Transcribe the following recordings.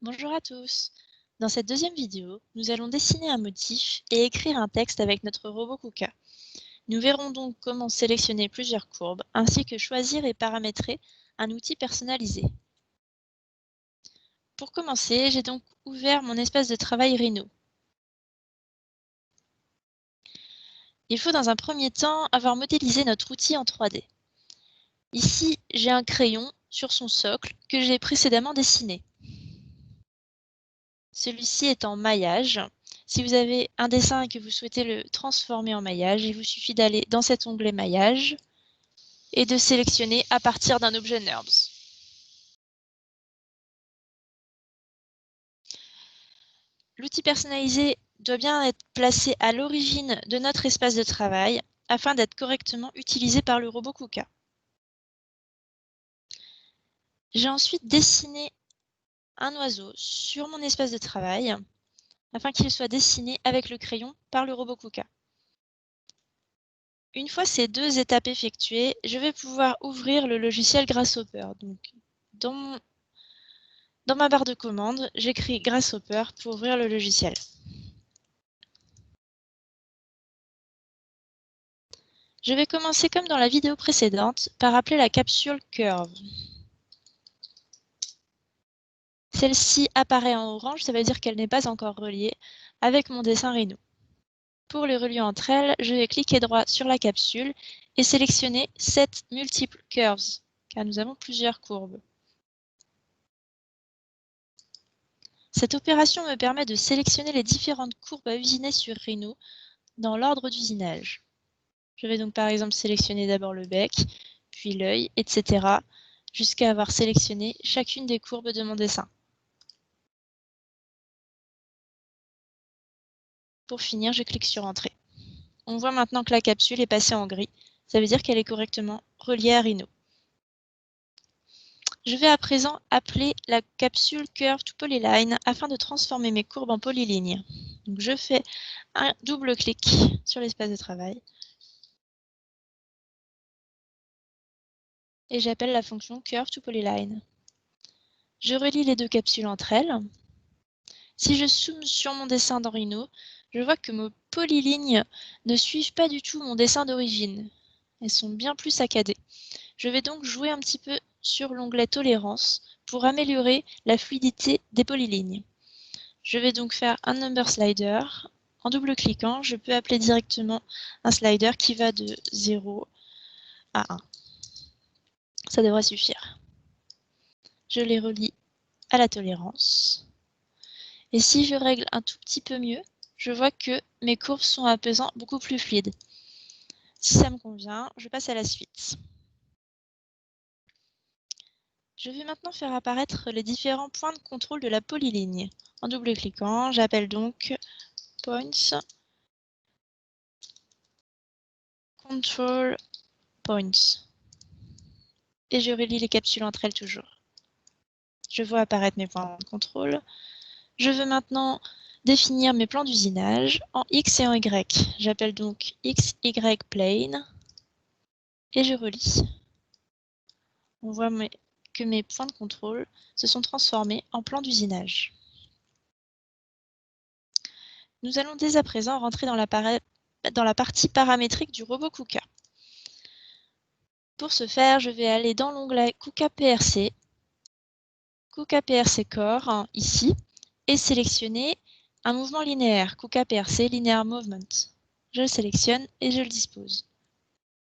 Bonjour à tous. Dans cette deuxième vidéo, nous allons dessiner un motif et écrire un texte avec notre robot KUKA. Nous verrons donc comment sélectionner plusieurs courbes, ainsi que choisir et paramétrer un outil personnalisé. Pour commencer, j'ai donc ouvert mon espace de travail Rhino. Il faut dans un premier temps avoir modélisé notre outil en 3D. Ici, j'ai un crayon sur son socle que j'ai précédemment dessiné. Celui-ci est en maillage. Si vous avez un dessin et que vous souhaitez le transformer en maillage, il vous suffit d'aller dans cet onglet maillage et de sélectionner à partir d'un objet NURBS. L'outil personnalisé doit bien être placé à l'origine de notre espace de travail afin d'être correctement utilisé par le robot KUKA. J'ai ensuite dessiné un oiseau sur mon espace de travail afin qu'il soit dessiné avec le crayon par le robot KUKA. Une fois ces deux étapes effectuées, je vais pouvoir ouvrir le logiciel Grasshopper. Donc, dans ma barre de commande, j'écris Grasshopper pour ouvrir le logiciel. Je vais commencer comme dans la vidéo précédente par appeler la capsule Curve. Celle-ci apparaît en orange, ça veut dire qu'elle n'est pas encore reliée avec mon dessin Rhino. Pour les relier entre elles, je vais cliquer droit sur la capsule et sélectionner Set Multiple Curves, car nous avons plusieurs courbes. Cette opération me permet de sélectionner les différentes courbes à usiner sur Rhino dans l'ordre d'usinage. Je vais donc par exemple sélectionner d'abord le bec, puis l'œil, etc. jusqu'à avoir sélectionné chacune des courbes de mon dessin. Pour finir, je clique sur Entrée. On voit maintenant que la capsule est passée en gris. Ça veut dire qu'elle est correctement reliée à Rhino. Je vais à présent appeler la capsule Curve to Polyline afin de transformer mes courbes en polylignes. Donc je fais un double clic sur l'espace de travail et j'appelle la fonction Curve to Polyline. Je relie les deux capsules entre elles. Si je zoome sur mon dessin dans Rhino, je vois que mes polylignes ne suivent pas du tout mon dessin d'origine. Elles sont bien plus saccadées. Je vais donc jouer un petit peu sur l'onglet Tolérance pour améliorer la fluidité des polylignes. Je vais donc faire un number slider. En double-cliquant, je peux appeler directement un slider qui va de 0 à 1. Ça devrait suffire. Je les relie à la tolérance. Et si je règle un tout petit peu mieux, je vois que mes courbes sont à présent beaucoup plus fluides. Si ça me convient, je passe à la suite. Je vais maintenant faire apparaître les différents points de contrôle de la polyligne. En double-cliquant, j'appelle donc Points Control Points. Et je relie les capsules entre elles toujours. Je vois apparaître mes points de contrôle. Je veux maintenant définir mes plans d'usinage en X et en Y. J'appelle donc X, Y plane et je relie. On voit que mes points de contrôle se sont transformés en plans d'usinage. Nous allons dès à présent rentrer dans la partie paramétrique du robot KUKA. Pour ce faire, je vais aller dans l'onglet KUKA PRC, KUKA PRC Core, ici, et sélectionner un mouvement linéaire, KUKA PRC Linear Movement. Je le sélectionne et je le dispose.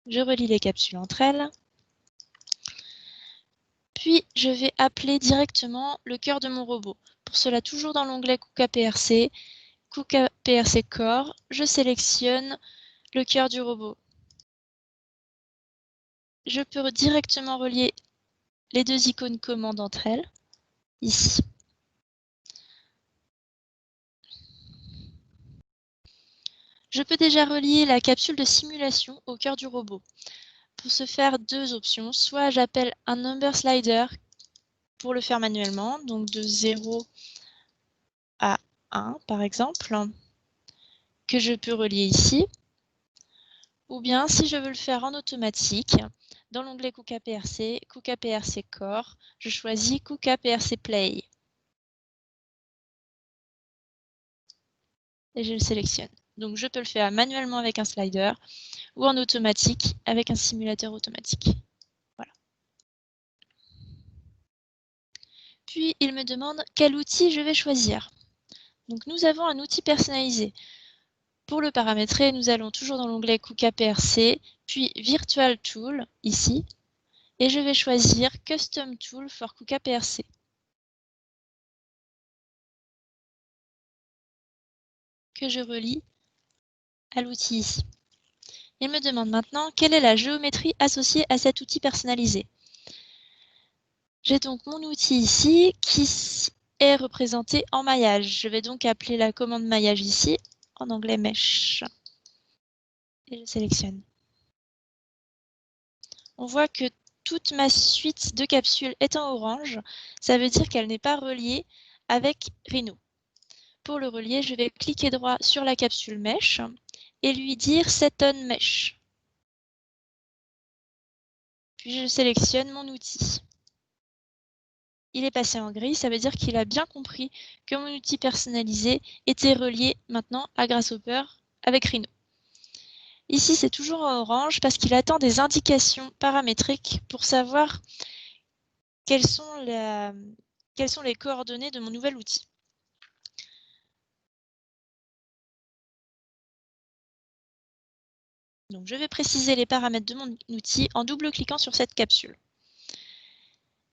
Je relie les capsules entre elles. Puis, je vais appeler directement le cœur de mon robot. Pour cela, toujours dans l'onglet KUKA PRC, KUKA PRC Core, je sélectionne le cœur du robot. Je peux directement relier les deux icônes commandes entre elles, ici. Je peux déjà relier la capsule de simulation au cœur du robot. Pour ce faire, deux options. Soit j'appelle un number slider pour le faire manuellement, donc de 0 à 1 par exemple, que je peux relier ici. Ou bien, si je veux le faire en automatique, dans l'onglet KUKA PRC Core, je choisis KUKA PRC Play. et je le sélectionne. Donc je peux le faire manuellement avec un slider ou en automatique avec un simulateur automatique. Voilà. Puis il me demande quel outil je vais choisir. Donc nous avons un outil personnalisé. Pour le paramétrer, nous allons toujours dans l'onglet KUKA PRC, puis Virtual Tool, ici, et je vais choisir Custom Tool for KUKA PRC. Que je relie à l'outil ici. Il me demande maintenant quelle est la géométrie associée à cet outil personnalisé. J'ai donc mon outil ici qui est représenté en maillage. Je vais donc appeler la commande maillage ici, en anglais mesh. Et je sélectionne. On voit que toute ma suite de capsules est en orange. Ça veut dire qu'elle n'est pas reliée avec Rhino. Pour le relier, je vais cliquer droit sur la capsule mesh et lui dire Set on mesh. Puis je sélectionne mon outil. Il est passé en gris, ça veut dire qu'il a bien compris que mon outil personnalisé était relié maintenant à Grasshopper avec Rhino. Ici, c'est toujours en orange parce qu'il attend des indications paramétriques pour savoir quelles sont les coordonnées de mon nouvel outil. Donc, je vais préciser les paramètres de mon outil en double-cliquant sur cette capsule.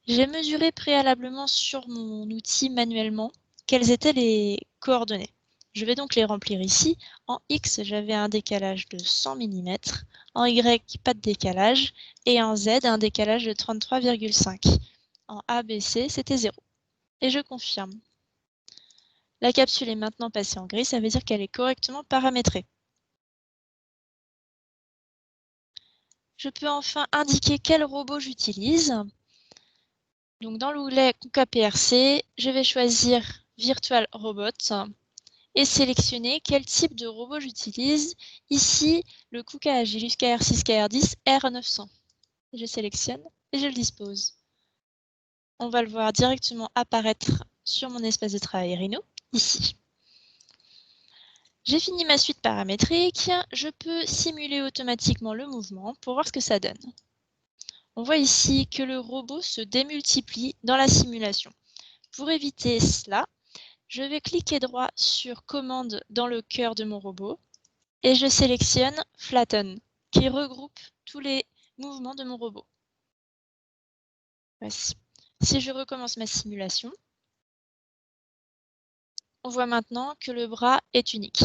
J'ai mesuré préalablement sur mon outil manuellement quelles étaient les coordonnées. Je vais donc les remplir ici. En X, j'avais un décalage de 100 mm, en Y, pas de décalage, et en Z, un décalage de 33,5. En A, B, C, c'était 0. Et je confirme. La capsule est maintenant passée en gris, ça veut dire qu'elle est correctement paramétrée. Je peux enfin indiquer quel robot j'utilise. Donc dans l'onglet KUKA PRC, je vais choisir Virtual Robot et sélectionner quel type de robot j'utilise. Ici, le KUKA Agilus KR6 KR10 R900. Je sélectionne et je le dispose. On va le voir directement apparaître sur mon espace de travail Rhino, ici. J'ai fini ma suite paramétrique, je peux simuler automatiquement le mouvement pour voir ce que ça donne. On voit ici que le robot se démultiplie dans la simulation. Pour éviter cela, je vais cliquer droit sur Commande dans le cœur de mon robot et je sélectionne Flatten, qui regroupe tous les mouvements de mon robot. Voici. Si je recommence ma simulation, on voit maintenant que le bras est unique.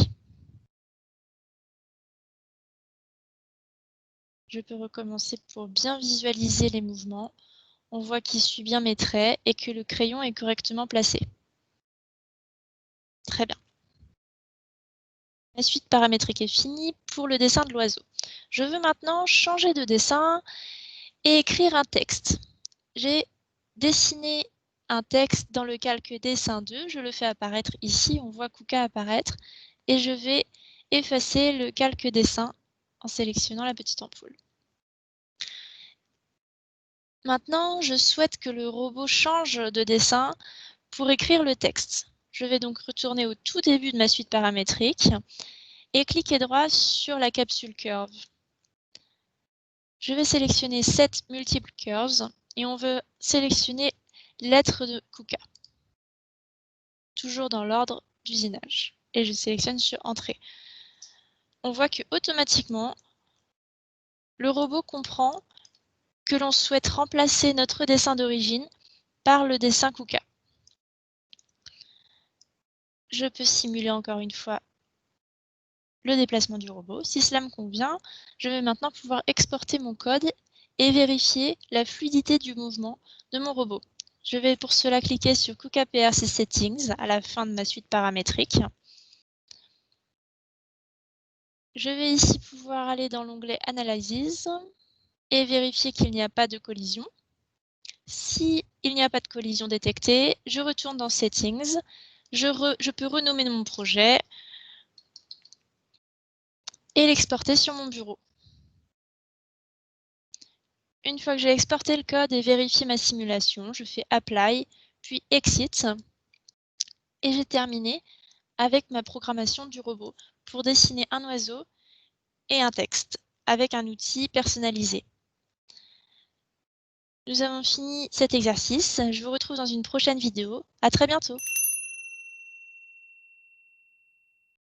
Je peux recommencer pour bien visualiser les mouvements. On voit qu'il suit bien mes traits et que le crayon est correctement placé. Très bien. La suite paramétrique est finie pour le dessin de l'oiseau. Je veux maintenant changer de dessin et écrire un texte. J'ai dessiné un texte dans le calque dessin 2. Je le fais apparaître ici. On voit KUKA apparaître. Et je vais effacer le calque dessin en sélectionnant la petite ampoule. Maintenant, je souhaite que le robot change de dessin pour écrire le texte. Je vais donc retourner au tout début de ma suite paramétrique et cliquer droit sur la capsule Curve. Je vais sélectionner Set Multiple Curves et on veut sélectionner lettres de KUKA. Toujours dans l'ordre d'usinage. Et je sélectionne sur Entrée. On voit que automatiquement, le robot comprend que l'on souhaite remplacer notre dessin d'origine par le dessin KUKA. Je peux simuler encore une fois le déplacement du robot. Si cela me convient, je vais maintenant pouvoir exporter mon code et vérifier la fluidité du mouvement de mon robot. Je vais pour cela cliquer sur KUKA PRC Settings à la fin de ma suite paramétrique. Je vais ici pouvoir aller dans l'onglet Analysis et vérifier qu'il n'y a pas de collision. Si il n'y a pas de collision détectée, je retourne dans Settings. Je peux renommer mon projet et l'exporter sur mon bureau. Une fois que j'ai exporté le code et vérifié ma simulation, je fais Apply, puis Exit, et j'ai terminé avec ma programmation du robot pour dessiner un oiseau et un texte avec un outil personnalisé. Nous avons fini cet exercice. Je vous retrouve dans une prochaine vidéo. À très bientôt.